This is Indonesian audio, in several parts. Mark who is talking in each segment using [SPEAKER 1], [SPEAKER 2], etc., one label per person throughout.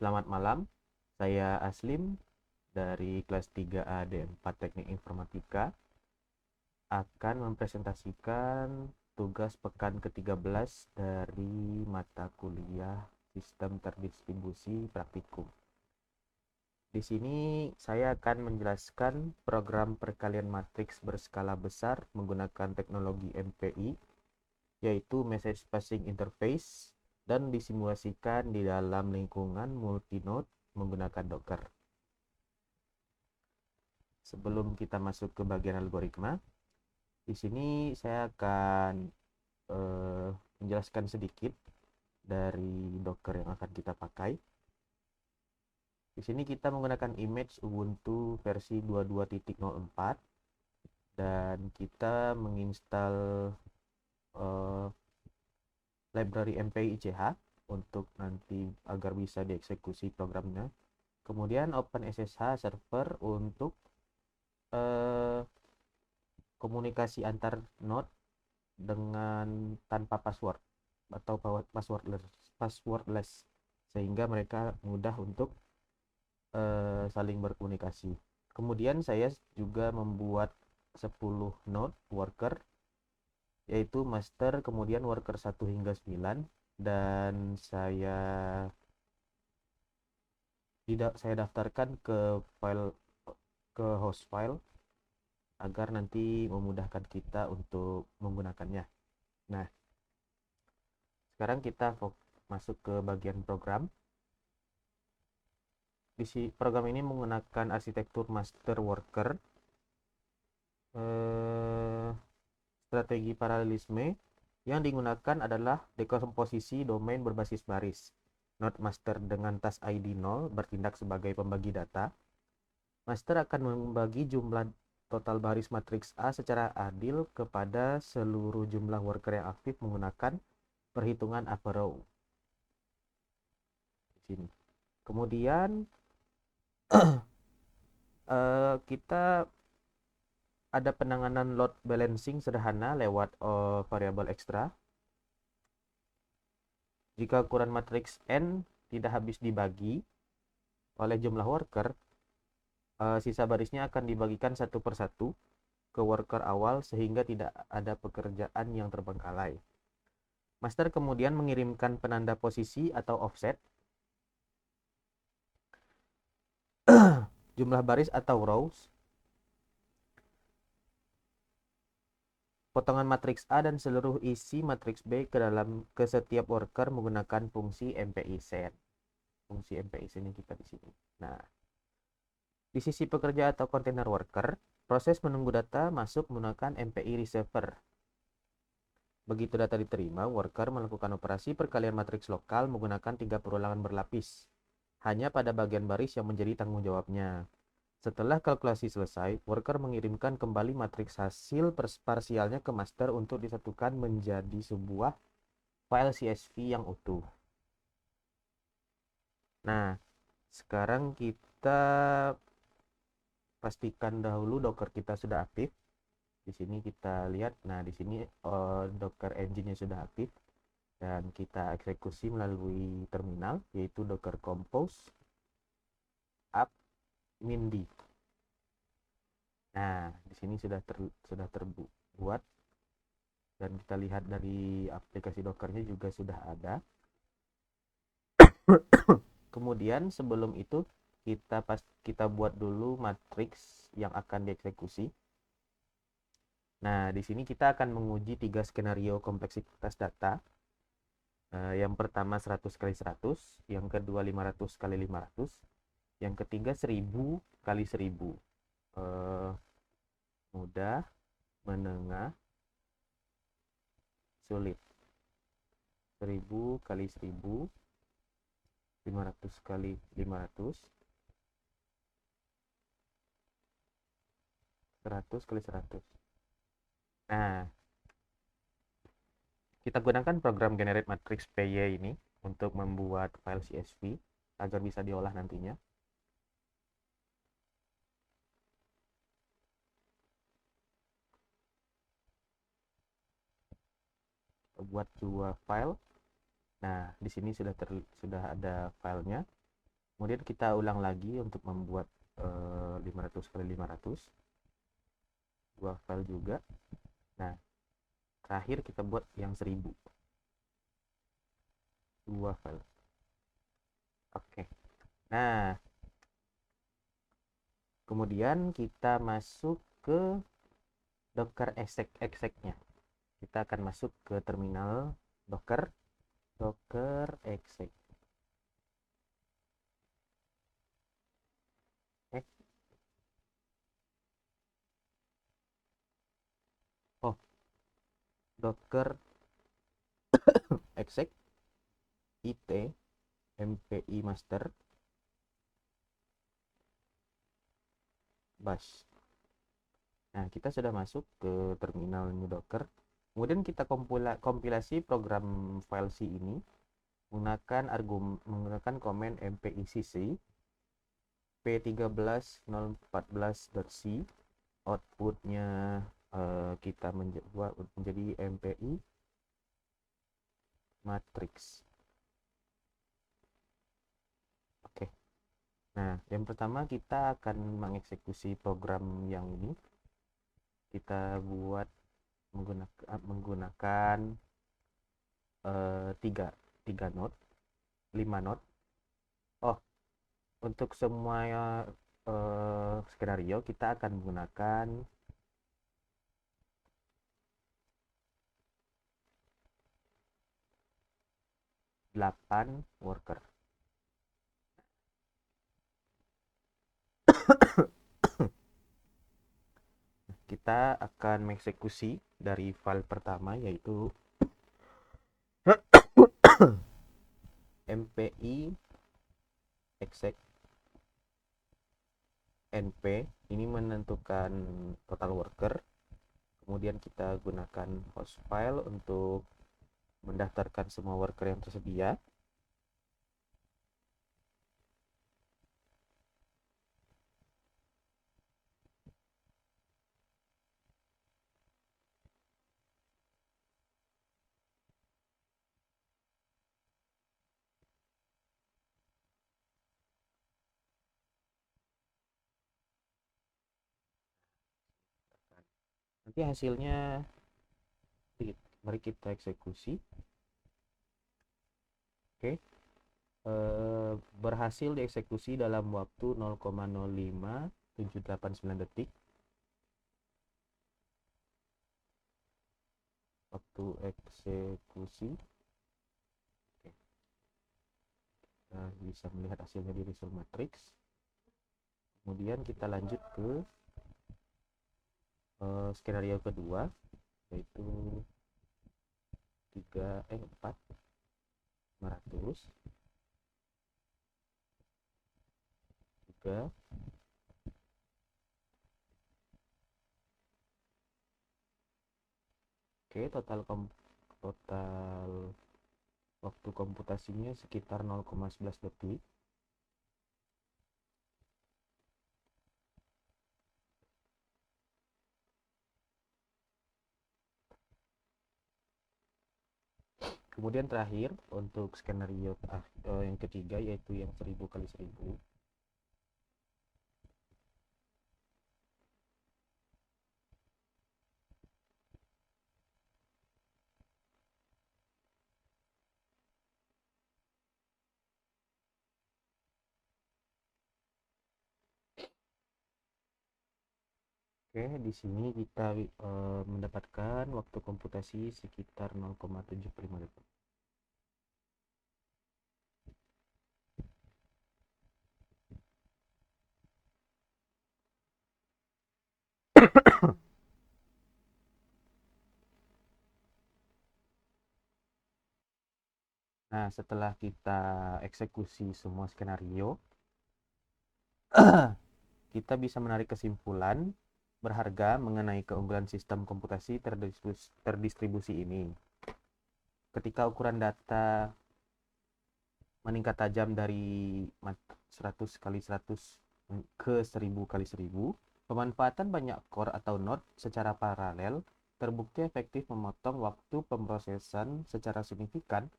[SPEAKER 1] Selamat malam, saya Aslim dari kelas 3A D4 Teknik Informatika akan mempresentasikan tugas pekan ke-13 dari mata kuliah Sistem Terdistribusi Praktikum. Di sini saya akan menjelaskan program perkalian matriks berskala besar menggunakan teknologi MPI, yaitu Message Passing Interface, dan disimulasikan di dalam lingkungan multinode menggunakan Docker. Sebelum kita masuk ke bagian algoritma, di sini saya akan menjelaskan sedikit dari Docker yang akan kita pakai. Di sini kita menggunakan image Ubuntu versi 22.04 dan kita menginstal library MPI ICH untuk nanti agar bisa dieksekusi programnya. Kemudian OpenSSH server untuk komunikasi antar node dengan tanpa password atau passwordless sehingga mereka mudah untuk saling berkomunikasi. Kemudian saya juga membuat 10 node worker, yaitu master, kemudian worker 1 hingga 9, dan saya daftarkan ke host file agar nanti memudahkan kita untuk menggunakannya. Nah, sekarang kita masuk ke bagian program. Program ini menggunakan arsitektur master worker, strategi paralelisme. Yang digunakan adalah dekomposisi domain berbasis baris. Node master dengan task ID 0 bertindak sebagai pembagi data. Master akan membagi jumlah total baris matriks A secara adil kepada seluruh jumlah worker yang aktif menggunakan perhitungan upper row. Di sini. Kemudian kita ada penanganan load balancing sederhana lewat variabel ekstra. Jika ukuran matriks N tidak habis dibagi oleh jumlah worker, sisa barisnya akan dibagikan satu persatu ke worker awal sehingga tidak ada pekerjaan yang terbengkalai. Master kemudian mengirimkan penanda posisi atau offset, jumlah baris atau rows, potongan matriks A dan seluruh isi matriks B ke setiap worker menggunakan fungsi MPI send. Fungsi MPI send kita di sini. Nah, di sisi pekerja atau container worker, proses menunggu data masuk menggunakan MPI receiver. Begitu data diterima, worker melakukan operasi perkalian matriks lokal menggunakan 3 perulangan berlapis. Hanya pada bagian baris yang menjadi tanggung jawabnya. Setelah kalkulasi selesai, worker mengirimkan kembali matriks hasil parsialnya ke master untuk disatukan menjadi sebuah file CSV yang utuh. Nah, sekarang kita pastikan dahulu Docker kita sudah aktif. Di sini kita lihat, nah di sini Docker engine-nya sudah aktif dan kita eksekusi melalui terminal, yaitu Docker Compose app mindy. Nah, di sini sudah terbuat dan kita lihat dari aplikasi Dockernya juga sudah ada. Kemudian sebelum itu kita buat dulu matriks yang akan dieksekusi. Nah, di sini kita akan menguji 3 skenario kompleksitas data. Yang pertama 100 kali 100, yang kedua 500 kali 500, yang ketiga 1000 kali 1000. Mudah, menengah, sulit. 1000 kali 1000, 500 kali 500, 100 kali 100. Nah, kita gunakan program generate matrix PY ini untuk membuat file CSV agar bisa diolah nantinya. Buat dua file. Nah, di sini sudah ada filenya. Kemudian kita ulang lagi untuk membuat 500 kali 500, dua file juga. Nah, terakhir kita buat yang 1000, dua file. Oke. Nah, kemudian kita masuk ke Docker exec-nya. Kita akan masuk ke terminal Docker exec. Oh, Docker exec it mpi master bash. Nah, kita sudah masuk ke terminal new Docker. Kemudian kita kompilasi program file C ini menggunakan komen mpicc p13014.c. Outputnya kita buat menjadi mpi matrix. Oke. Nah, yang pertama kita akan mengeksekusi program yang ini. Kita buat menggunakan 3 node, 5 node. Oh, untuk semua skenario kita akan menggunakan 8 worker. Kita akan mengeksekusi dari file pertama, yaitu mpi exec np. Ini menentukan total worker. Kemudian kita gunakan host file untuk mendaftarkan semua worker yang tersedia. Nanti hasilnya mari kita eksekusi. Oke. Berhasil dieksekusi dalam waktu 0,05789 detik. Waktu eksekusi. Oke. Kita bisa melihat hasilnya di result matrix. Kemudian kita lanjut ke skenario kedua, yaitu 4 500 3. Oke, total waktu komputasinya sekitar 0,11 detik. Kemudian terakhir untuk skenario yang ketiga, yaitu yang 1000 kali 1000. Oke, di sini kita mendapatkan waktu komputasi sekitar 0,75 detik. Nah, setelah kita eksekusi semua skenario, kita bisa menarik kesimpulan berharga mengenai keunggulan sistem komputasi terdistribusi ini. Ketika ukuran data meningkat tajam dari 100 kali 100 ke 1000 kali 1000, pemanfaatan banyak core atau node secara paralel terbukti efektif memotong waktu pemrosesan secara signifikan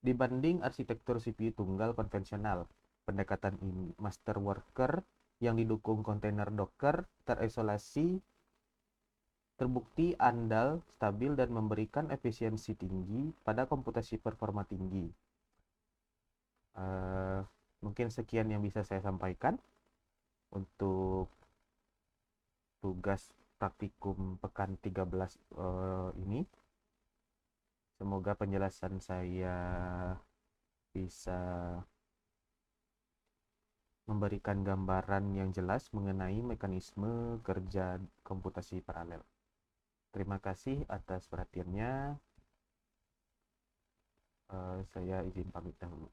[SPEAKER 1] dibanding arsitektur CPU tunggal konvensional. Pendekatan ini master worker yang didukung kontainer Docker terisolasi terbukti andal, stabil, dan memberikan efisiensi tinggi pada komputasi performa tinggi. Mungkin sekian yang bisa saya sampaikan untuk tugas praktikum pekan 13 ini. Semoga penjelasan saya bisa memberikan gambaran yang jelas mengenai mekanisme kerja komputasi paralel. Terima kasih atas perhatiannya. Saya izin pamit dahulu.